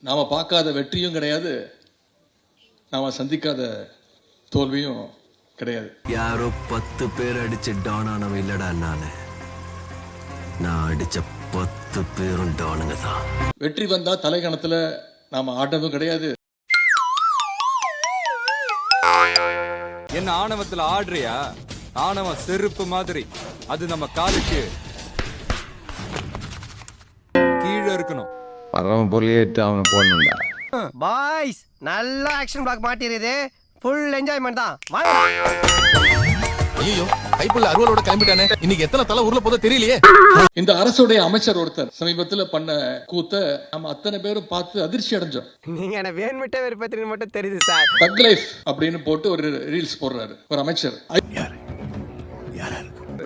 நாம பார்க்காத வெற்றியும் கிடையாது, நாம சந்திக்காத தோல்வியும் கிடையாது. யாரோ 10 பேர் அடிச்சு டான் ஆனவன் இல்லடா நான் அடிச்ச 10 பேரும் டானுங்க தான். வெற்றி வந்தா தலைகணத்துல நாம ஆட்டதும் கிடையாது. என்ன ஆணவத்துல ஆடுறியா? ஆணவம் செருப்பு மாதிரி, அது நம்ம காலுக்கு கீழே இருக்கணும். பரவ பொருளிட்டு அவனை போடணும்டா. பாய்ஸ் நல்ல ஆக்ஷன் பிளாக் மாட்டிருது, ஃபுல் என்ஜாய்மெண்ட் தான். ஐயோ கைப்புள்ள அருவலோட கிளம்பிட்டானே, இன்னைக்கு எத்தனை தலை ஊர்ல போதோ தெரியலையே. இந்த அரசுடைய அமைச்சர் ஒருத்தர் சமீபத்துல பண்ண கூத்த நம்ம அத்தனை பேரும் பார்த்து அதிர்ச்சி அடைஞ்சோம். நீங்க என்ன வேணுமிட்ட விருப்பத்திற்கு மட்டும் தெரியுது சார். தக் லைஃப் அப்படின்னு போட்டு ஒரு ரீல்ஸ் போடுறாரு ஒரு அமைச்சர்.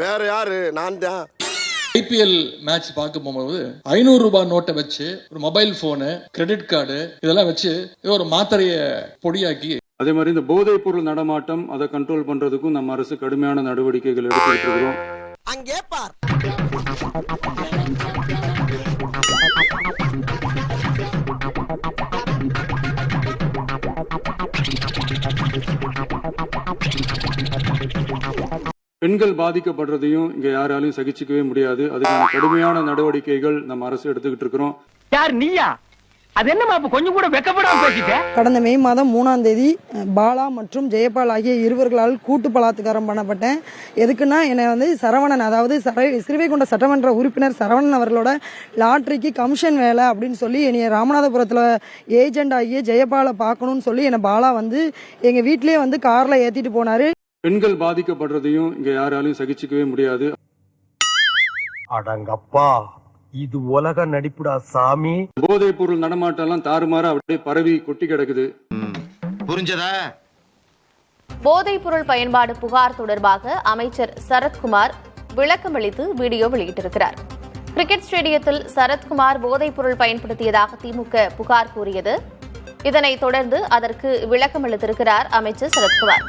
வேற யாரு? நான் தான். ஐபிஎல் மேட்ச் பார்க்க போகும்போது 500 ரூபாய் நோட்டை வச்சு ஒரு மொபைல் போனு, கிரெடிட் கார்டு இதெல்லாம் வச்சு ஒரு மாத்திரைய பொடியாக்கி, அதே மாதிரி இந்த போதைப் பொருள் நடமாட்டம் அதை கண்ட்ரோல் பண்றதுக்கும் நம்ம அரசு கடுமையான நடவடிக்கைகள் எடுத்துக்கிட்டு இருக்கிறோம். அங்கே பார். பெண்கள் பாதிக்கப்படுறதையும் இங்க யாராலையும் சகிச்சுக்கவே முடியாது. அதுக்கான கடுமையான நடவடிக்கைகள் நம்ம அரசு எடுத்துக்கிட்டு இருக்கிறோம். யார் நீயா? அது என்னமா கொஞ்சம் கூட வெக்கப்படாம பேசிட்ட? கடந்த மே மாதம் 3ஆம் தேதி பாலா மற்றும் ஜெயபால் ஆகிய இருவர்களால் கூட்டு பலாத்காரம் பண்ணப்பட்டேன். எதுக்குன்னா என்னை சரவணன், அதாவது சிறுவைகுண்ட சட்டமன்ற உறுப்பினர் சரவணன் அவர்களோட லாட்டரிக்கு கமிஷன் வேலை அப்படின்னு சொல்லி என்னை ராமநாதபுரத்தில் ஏஜென்ட் ஆகிய ஜெயபாலை பார்க்கணும்னு சொல்லி என்னை பாலா எங்கள் வீட்டிலேயே காரில் ஏற்றிட்டு போனார். பெண்கள் பாதிக்கப்படுறதையும் இங்க யாராலையும் சகிச்சுக்கவே முடியாது. அடங்கப்பா, இது உலக நடிப்புடா சாமி. போதைப் பொருள் நடமாட்டம் எல்லாம் தாறுமாறா அப்படியே பரவி கொட்டி கிடக்குது. புரிஞ்சதா? போதைப் பொருள் பயன்பாடு புகார் தொடர்பாக அமைச்சர் சரத்குமார் விளக்கமளித்து வீடியோ வெளியிட்டிருக்கிறார். கிரிக்கெட் ஸ்டேடியத்தில் சரத்குமார் போதைப் பொருள் பயன்படுத்தியதாக திமுக புகார் கூறியது. இதனைத் தொடர்ந்து அதற்கு விளக்கமளித்திருக்கிறார் அமைச்சர் சரத்குமார்.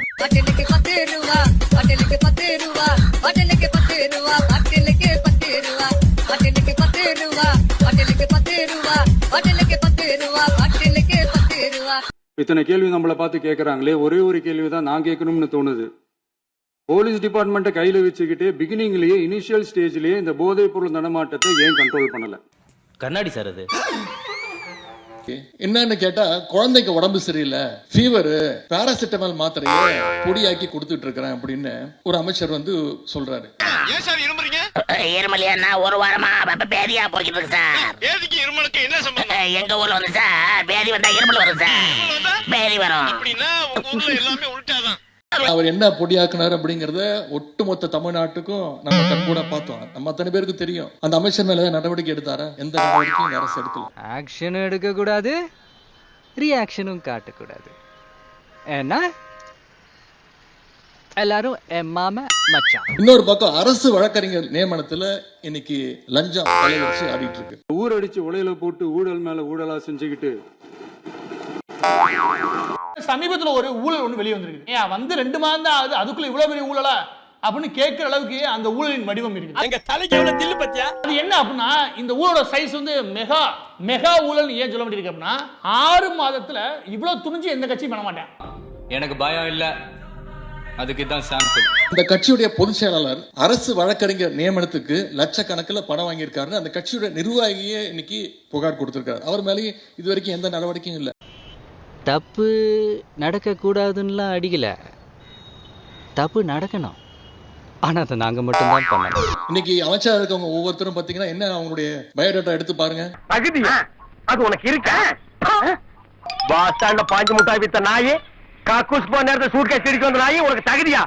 இத்தனை கேள்வி நம்மளை பார்த்து கேட்கறாங்களே, ஒரே ஒரு கேள்விதான் நான் கேட்கணும்னு தோணுது. போலீஸ் டிபார்ட்மெண்ட்டை கையில வச்சுக்கிட்டே பிகினிங்லயே இனிஷியல் ஸ்டேஜ்லயே இந்த போதைப் பொருள் நடமாட்டத்தை ஏன் கண்ட்ரோல் பண்ணல? கண்ணாடி சார் அது என்னன்னு கேட்டா, குழந்தைக்கு உடம்பு சரியில்லை, ஃபீவர், பாராசிட்டமால் மாத்திரையை பொடியாக்கி கொடுத்துட்டு இருக்கிறேன் அப்படின்னு ஒரு அமைச்சர் சொல்றாரு. ஏன் சார் இருமுறீங்க? இருமலியா ஒரு வாரமா பேதியா போய்கிட்டு இருக்கு சார். பேதிக்கு இருமலுக்கு என்ன சம்பந்தம்? எங்க ஊர்ல சார் பேதி வந்தா இருமல் வரும் சார். பேதி வரும் அப்படின்னா உங்க ஊர்ல எல்லாமே உள்டாதான். அவர் என்ன பொடியாக்குனார் அப்படிங்கறத ஒட்டுமொத்த தமிழ்நாட்டுக்கும் நம்ம கண்கூட பார்த்தோம். நம்ம அத்தனை பேருக்கு தெரியும். அந்த அமைச்சர் மேல நடவடிக்கை எடுத்தாரா? எந்த நடவடிக்கையும் அரசு எடுக்கல. ஆக்ஷனும் எடுக்க கூடாது, ரியாக்ஷனும் காட்டக்கூடாது. ஏன்னா எல்லாரும் எம்மாம மச்சான். இன்னொரு பக்கம் அரசு வழக்கறிஞர் நியமனத்துல இன்னைக்கு லஞ்சம் தலைவரிச்சு ஆடிட்டு இருக்கு. ஊரடிச்சு உலையில போட்டு ஊழல் மேல ஊழலா செஞ்சுக்கிட்டு சமீபத்துல ஒரு ஊழல் ஒண்ணு வெளியே வந்திருக்கு. 2 மாதம் தான் ஆகுது, அதுக்குள்ள இவ்வளவு பெரிய ஊழலா அப்படின்னு கேட்கிற அளவுக்கு அந்த ஊழலின் வடிவம் இருக்கு. எங்க தலைக்கு எவ்வளவு தில்லு பத்தியா? அது என்ன அப்படின்னா, இந்த ஊழலோட சைஸ் மெகா மெகா ஊழல் ஏன் சொல்ல வேண்டியிருக்கு அப்படின்னா, 6 மாதத்துல இவ்வளவு துணிஞ்சு எந்த கட்சியும் பண்ண மாட்டேன். எனக்கு பயம் இல்ல, அதுக்கு தான் சாம்பிள். இந்த கட்சியுடைய பொதுச் செயலாளர் அரசு வழக்கறிஞர் நியமனத்துக்கு லட்சக்கணக்கில் பணம் வாங்கியிருக்காரு. அந்த கட்சியுடைய நிர்வாகியே இன்னைக்கு புகார் கொடுத்திருக்காரு. அவர் மேலேயும் இது வரைக்கும் எந்த நடவடிக்கையும் இல்லை. தப்பு நடக்க கூடாதுன்னுலாம் அடிக்கல, தப்பு நடக்கணும், ஆனா அதை நாங்க மட்டும் தான் பண்ணணும். இன்னைக்கு அமைச்சர் இருக்கவங்க ஒவ்வொருத்தரும் பாத்தீங்கன்னா என்ன அவங்களுடைய பயோடேட்டா எடுத்து பாருங்க. தகுதி அது உனக்கு இருக்கா? பாஸ் ஸ்டாண்ட்ல 5 முட்டாய் வித்த நாயே, காக்கூஸ் போன நேரத்தை சூட்கேஸ் திருப்பி வந்த நாயே, உனக்கு தகுதியா?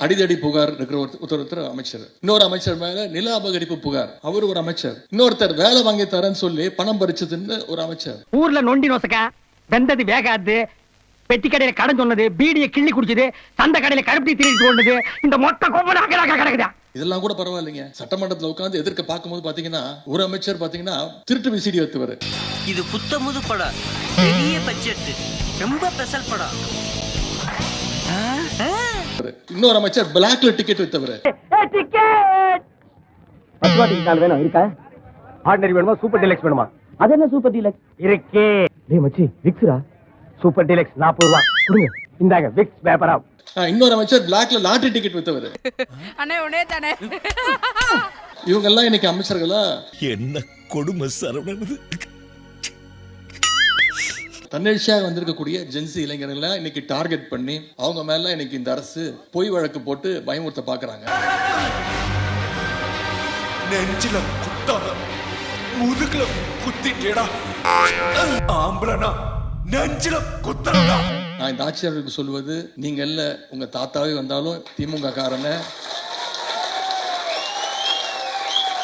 அடிதடி புகார் இருக்கிற ஒருத்தர் அமைச்சர். இன்னொரு அமைச்சர் மேல நில அபகரிப்பு புகார், அவர் ஒரு அமைச்சர். இன்னொருத்தர் வேலை வாங்கி தரேன்னு சொல்லி பணம் பறிச்சதுன்னு ஒரு அமைச்சர். ஊர்ல நொண்டி நோசக்கா, வெந்தது வேகாது, பெட்டி கடையில கடன் சொன்னது, பீடிய கிள்ளி குடிச்சது, சந்தை கடையில கருப்பி திருட்டு கொண்டது, இந்த மொத்த கோபம் கிடக்குதா? இதெல்லாம் கூட பரவாயில்லைங்க. சட்டமன்றத்தில் உட்கார்ந்து எதிர்க்க பார்க்கும்போது பாத்தீங்கன்னா ஒரு அமைச்சர் பாத்தீங்கன்னா திருட்டு விசிடி எடுத்துவாரு. இது புத்தமுது படம், பெரிய பட்ஜெட், ரொம்ப ஸ்பெஷல் படம். இன்னொரு அமைச்சர் பிளாக்ல டிக்கெட் வித்தவர். வேணும் இருக்கா? ஆர்டினரி வேணுமா, சூப்பர் டீலக்ஸ் வேணுமா? அது என்ன சூப்பர் டீலக்ஸ் இருக்கே? டேய் மச்சி, விக்ஸ்ரா. சூப்பர் டீலக்ஸ் 40 ரூபாய் கொடுங்க. இந்தாங்க விக்ஸ் பேப்பரா. இன்னொரு அமைச்சர் பிளாக்ல லாட்டரி டிக்கெட் வித்தவர். அண்ணே உடனே தானே. இவங்க எல்லாம் இன்னைக்கு அமைச்சர்களா? என்ன கொடுமை சரவணன். தன்னெழுச்சியாக வந்திருக்கக்கூடிய ஜென்சி இளைஞர்களை இன்னைக்கு டார்கெட் பண்ணி அவங்க மேல இன்னைக்கு இந்த அரசு பொய் வழக்கு போட்டு பயமுறுத்த பாக்குறாங்க. நெஞ்சில குத்தாத முதுகுல குத்திட்டேடா ஆம்பளனா நெஞ்சில குத்தறடா. நான் இந்த ஆட்சியாளருக்கு சொல்வது, நீங்க இல்ல உங்க தாத்தாவே வந்தாலும் திமுக காரன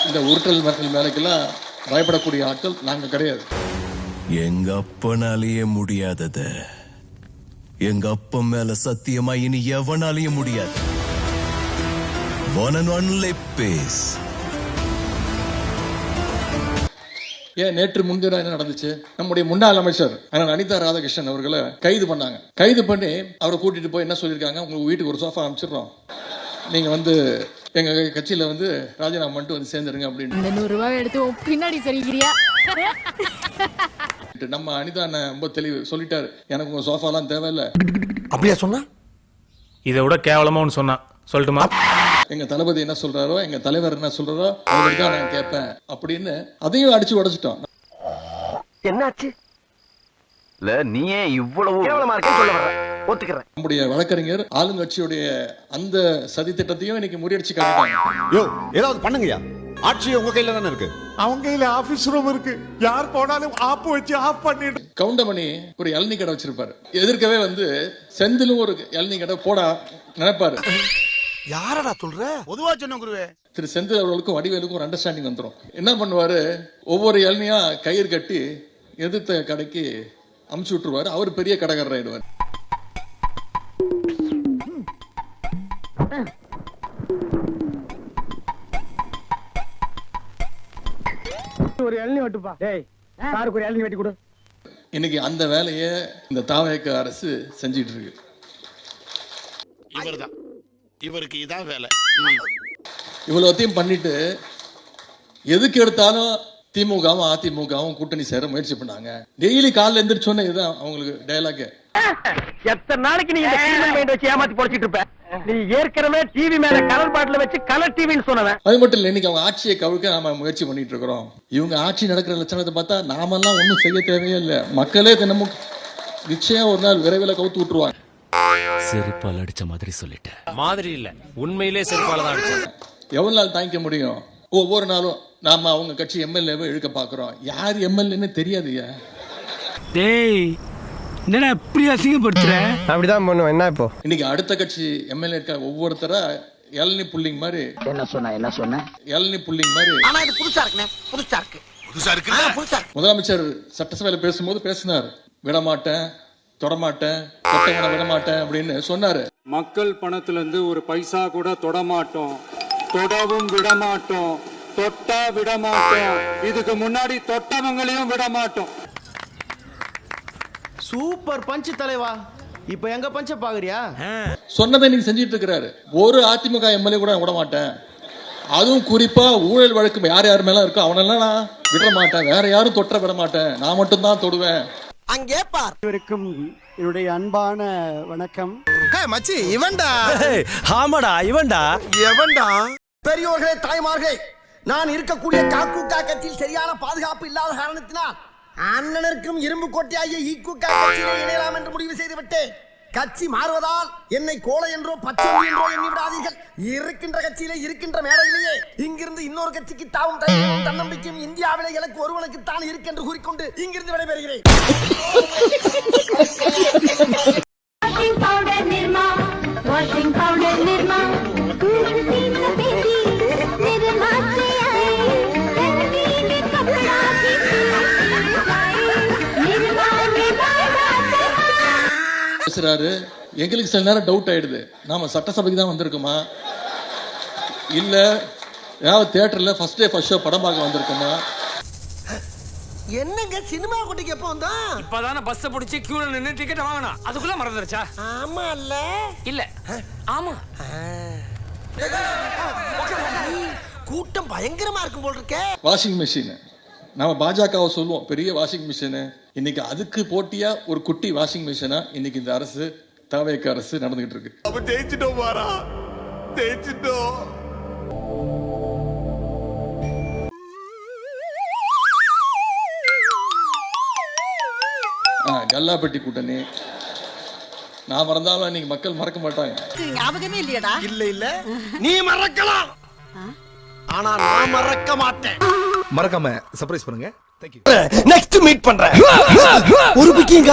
இந்த உருட்டல் மரத்தில் மேலைக்கெல்லாம் பயப்படக்கூடிய ஆட்கள் நாங்க கிடையாது. எங்க அப்பனாலேயே முடியாதத எங்க அப்பன் மேல சத்தியமா இனி எவனாலேயே முடியாது. One and only pace. ஏன் நேற்று முன்தினம் என்ன நடந்துச்சு? நம்முடைய முன்னாள் அமைச்சர் அனிதா ராதாகிருஷ்ணன் அவர்களை கைது பண்ணாங்க. கைது பண்ணி அவரை கூட்டிட்டு போய் என்ன சொல்லியிருக்காங்க, உங்களுக்கு வீட்டுக்கு ஒரு சோஃபா அமைச்சிடுறோம், நீங்க வந்து எங்க கட்சியில வந்து ராஜினாமா பண்ணிட்டு வந்து சேர்ந்துருங்க அப்படின்னு. 100 ரூபாய் எடுத்து பின்னாடி சரிக்கிறியா? நம்ம அனிதா ரொம்ப தெளிவு சொல்லிட்டாரு, எனக்கு உங்க சோஃபாலாம் தேவையில்லை. அப்படியா சொன்னா? இதை விட கேவலமா ஒன்று சொன்னா சொல்லட்டுமா? எங்க தளபதி என்ன சொல்றாரோ, எங்க தலைவர் என்ன சொல்றாரோ அவருக்கு தான் நான் கேட்பேன் அப்படின்னு அதையும் அடிச்சு உடைச்சிட்டோம். என்னாச்சு? இல்ல நீயே இவ்வளவு கேவலமா இருக்கே சொல்ல வர. ஒத்துக்கிறேன். நம்முடைய வழக்கறிஞர் ஆளுங்கட்சியுடைய அந்த சதி திட்டத்தையும் இன்னைக்கு முறியடிச்சு காட்டிட்டாங்க. யோ ஏதாவது பண்ணுங்கயா, ஆட்சி உங்க கையில தானே இருக்கு. அவங்க கையில ஆபீஸ் ரூம் இருக்கு, யார் போனாலும் ஆப் வச்சு ஆஃப் பண்ணிடு. கவுண்டமணி ஒரு இளநீ கடை வச்சிருப்பாரு, எதிர்க்கவே வந்து செந்திலும் ஒரு இளநீ கடை போட நினைப்பாரு. யாரடா சொல்ற? பொதுவா சொன்ன குருவே. திரு செந்தில் அவர்களுக்கும் வடிவேலுக்கும் ஒரு அண்டர்ஸ்டாண்டிங் வந்துடும். என்ன பண்ணுவாரு, ஒவ்வொரு இளநியா கயிறு கட்டி எதிர்த்த கடைக்கு அமுச்சு விட்டுருவாரு. அவர் பெரிய கடைக்காரர் ஆயிடுவார். ஒரு இளநீ வெட்டுப்பா. டேய் சாருக்கு ஒரு இளநீ வெட்டி கொடு. இன்னைக்கு அந்த வேலையை இந்த தாவேக அரசு செஞ்சிட்டு இருக்கு. இவர்தான், இவருக்கு இதான் வேலை. இவ்வளவுத்தையும் பண்ணிட்டு எதுக்கு எடுத்தாலும் திமுகவும் அதிமுகவும் கூட்டணி சேர முயற்சி பண்ணாங்க. டெய்லி காலைல எந்திரிச்சோன்னே இதுதான் அவங்களுக்கு டயலாக். எத்தனை நாளைக்கு நீ இந்த கிரிமினல் மைண்ட் வச்சு ஏமாத்தி பொடிச்சிட்டு இருப்ப? நீ ஏற்கனவே டிவி மேல கலர் பாட்டில வச்சு கலர் டிவின்னு சொன்னவன். அது மட்டும் இல்ல, இன்னைக்கு அவங்க ஆட்சியை கவிழ்க்க நாம முயற்சி பண்ணிட்டு இருக்கிறோம். இவங்க ஆட்சி நடக்கிற லட்சணத்தை பார்த்தா நாமெல்லாம் ஒன்றும் செய்ய தேவையே இல்லை. மக்களே தினமும் நிச்சயம் ஒரு நாள் விரைவில் கவுத்து விட்டுருவாங்க. செருப்பால் அடிச்ச மாதிரி சொல்லிட்டேன். மாதிரி இல்ல, உண்மையிலே செருப்பால தான் அடிச்சாங்க. எவ்வளவு நாள் தாங்கிக்க முடியும்? ஒவ்வொரு நாளும் நாம அவங்க கட்சி எம்எல்ஏவை இழுக்க பாக்குறோம். யார் எம்எல்ஏன்னு தெரியாதுயா. டேய் என்னடா இப்படி அசிங்கப்படுத்துற? அப்படிதான் பண்ணுவேன். என்ன இப்போ இன்னைக்கு அடுத்த கட்சி எம்எல்ஏ ஒவ்வொருத்தரா இளநீ புல்லிங் மாதிரி என்ன சொன்ன இளநீ புல்லிங் மாதிரி. ஆனா இது புதுசா இருக்குனே. புதுசா இருக்கு. முதலமைச்சர் சட்டசபையில பேசும்போது பேசினார், விடமாட்டேன், தொடமாட்டேன், தொட்டவனை விடமாட்டேன் அப்படின்னு சொன்னாரு. மக்கள் பணத்துல இருந்து ஒரு பைசா கூட தொடமாட்டோம், தொடவும் விடமாட்டோம், தொட்டா விடமாட்டோம், இதுக்கு முன்னாடி தொட்டவங்களையும் விடமாட்டோம். சூப்பர் பஞ்ச் தலைவா. இப்ப எங்க பஞ்ச பாக்குறியா? சொன்னதை நீங்க செஞ்சிட்டு இருக்கிறாரு. ஒரு அதிமுக எம்எல்ஏ கூட விட மாட்டேன், அதுவும் குறிப்பா ஊழல் வழக்கு யார் யார் மேல இருக்கோ அவனெல்லாம் நான் விட மாட்டேன், வேற யாரும் தொட்ட விட மாட்டேன், நான் மட்டும் தான் தொடுவேன். அங்கே பார். இவருக்கும் என்னுடைய அன்பான வணக்கம். மச்சி இவன்டா. ஆமாடா இவன்டா. எவன்டா? பெரியோர்களே, தாய்மார்களே, நான் இருக்கக்கூடிய காக்கூக்கா கட்சியில் சரியான பாதுகாப்பு இல்லாத காரணத்தினால் அண்ணனருக்கும் இரும்பு கோட்டையாகிய ஈக்குக்கா கட்சியிலே இணையலாம் என்று முடிவு செய்து விட்டேன். கட்சி மாறுவதால் என்னை கோலை என்றோ பச்சை என்றோ எண்ணி விடாதீர்கள். இருக்கின்ற கட்சியிலே இருக்கின்ற மேடையிலேயே இங்கிருந்து இன்னொரு கட்சிக்கு தாவும் தைரியமும் தன்னம்பிக்கையும் இந்தியாவிலே எனக்கு ஒருவனுக்கு தான் இருக்கென்று கூறிக்கொண்டு இங்கிருந்து விடைபெறுகிறேன். பேசுறாரு. எங்களுக்கு சில நேரம் டவுட் ஆயிடுது, நாம சட்டசபைக்கு தான் வந்திருக்கோமா இல்ல ஏதாவது தியேட்டர்ல ஃபர்ஸ்ட் டே ஃபர்ஸ்ட் ஷோ படம் பார்க்க வந்திருக்கோமா? என்னங்க சினிமா கூட்டிக்கு எப்போ வந்தா? இப்பதானே பஸ் பிடிச்சி கியூல நின்னு டிக்கெட் வாங்கணும், அதுக்குள்ள மறந்துருச்சா? ஆமா இல்ல இல்ல ஆமா. கூட்டம் பயங்கரமா இருக்கும் போல் இருக்கே. வாஷிங் மெஷின் நம்ம பாஜகவை சொல்லுவோம் பெரிய வாஷிங் மிஷின், இன்னைக்கு அதுக்கு போட்டியா ஒரு குட்டி வாஷிங் மிஷினா இன்னைக்கு இந்த அரசு, தவேக அரசு நடந்துகிட்டு இருக்கு. அப்ப ஜெயிச்சிட்டோம் பாரா, ஜெயிச்சிட்டோம். கல்லாப்பட்டி கூட்டணி நான் மறந்தாலும் இன்னைக்கு மக்கள் மறக்க மாட்டாங்க. ஞாபகமே இல்லையடா. இல்ல நீ மறக்கலாம், ஆனா நான் மறக்க மாட்டேன். மறக்காம சர்ப்ரைஸ் பண்ணுங்க. நெக்ஸ்ட் மீட் பண்றேன். ஒரு பிக்கிங்